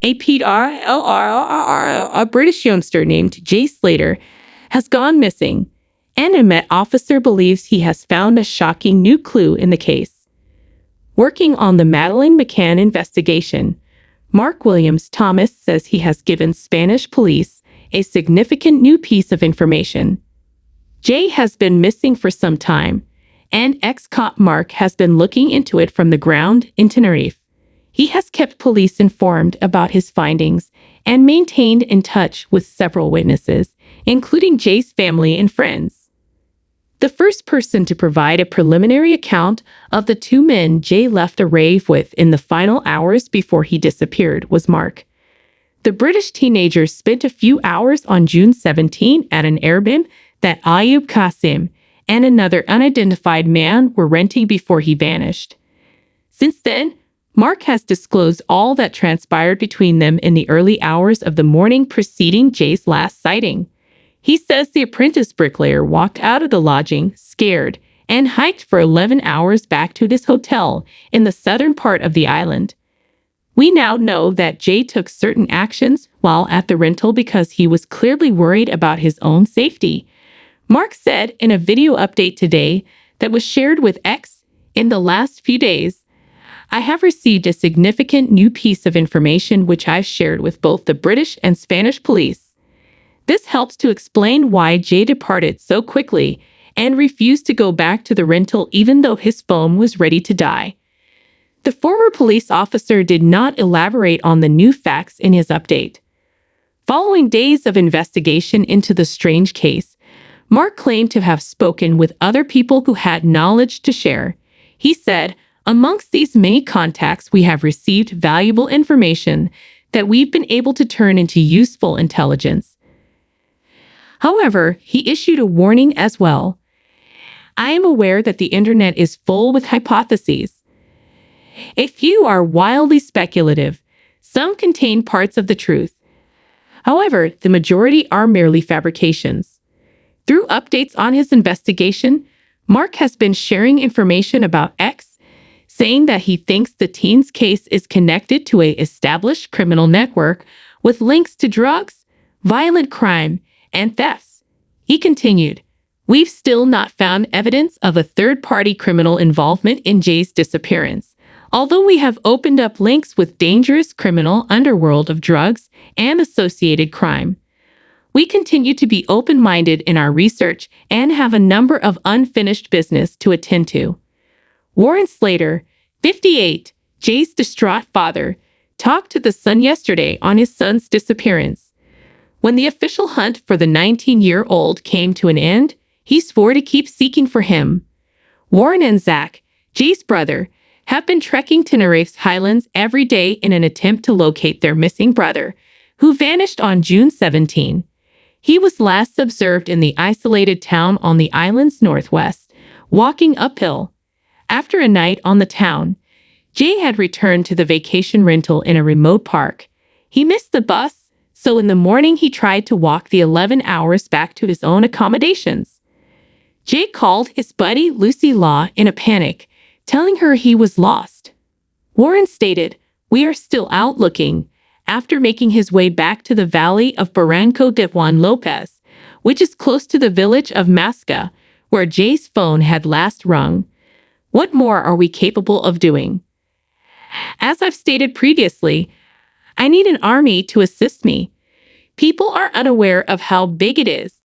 A British youngster named Jay Slat has gone missing, and a Met officer believes he has found a shocking new clue in the case. Working on the Madeleine McCann investigation, Mark Williams Thomas says he has given Spanish police a significant new piece of information. Jay has been missing for some time, and ex-cop Mark has been looking into it from the ground in Tenerife. He has kept police informed about his findings and maintained in touch with several witnesses, including Jay's family and friends. The first person to provide a preliminary account of the two men Jay left a rave with in the final hours before he disappeared was Mark. The British teenager spent a few hours on June 17 at an Airbnb that Ayub Qasim and another unidentified man were renting before he vanished. Since then, Mark has disclosed all that transpired between them in the early hours of the morning preceding Jay's last sighting. He says the apprentice bricklayer walked out of the lodging, scared, and hiked for 11 hours back to his hotel in the southern part of the island. We now know that Jay took certain actions while at the rental because he was clearly worried about his own safety. Mark said in a video update today that was shared with X in the last few days, "I have received a significant new piece of information which I've shared with both the British and Spanish police. This helps to explain why Jay departed so quickly and refused to go back to the rental even though his phone was ready to die." The former police officer did not elaborate on the new facts in his update. Following days of investigation into the strange case, Mark claimed to have spoken with other people who had knowledge to share. He said, "Amongst these many contacts, we have received valuable information that we've been able to turn into useful intelligence." However, he issued a warning as well. "I am aware that the internet is full with hypotheses. A few are wildly speculative. Some contain parts of the truth. However, the majority are merely fabrications." Through updates on his investigation, Mark has been sharing information about X, saying that he thinks the teen's case is connected to an established criminal network with links to drugs, violent crime, and thefts. He continued, "We've still not found evidence of a third-party criminal involvement in Jay's disappearance, although we have opened up links with dangerous criminal underworld of drugs and associated crime. We continue to be open-minded in our research and have a number of unfinished business to attend to." Warren Slater, 58, Jay's distraught father, talked to The Sun yesterday on his son's disappearance. When the official hunt for the 19-year-old came to an end, he swore to keep seeking for him. Warren and Zach, Jay's brother, have been trekking Tenerife's highlands every day in an attempt to locate their missing brother, who vanished on June 17. He was last observed in the isolated town on the island's northwest, walking uphill. After a night on the town, Jay had returned to the vacation rental in a remote park. He missed the bus, so in the morning he tried to walk the 11 hours back to his own accommodations. Jay called his buddy Lucy Law in a panic, telling her he was lost. Warren stated, "We are still out looking," after making his way back to the valley of Barranco de Juan Lopez, which is close to the village of Masca, where Jay's phone had last rung. What more are we capable of doing? As I've stated previously, I need an army to assist me. People are unaware of how big it is.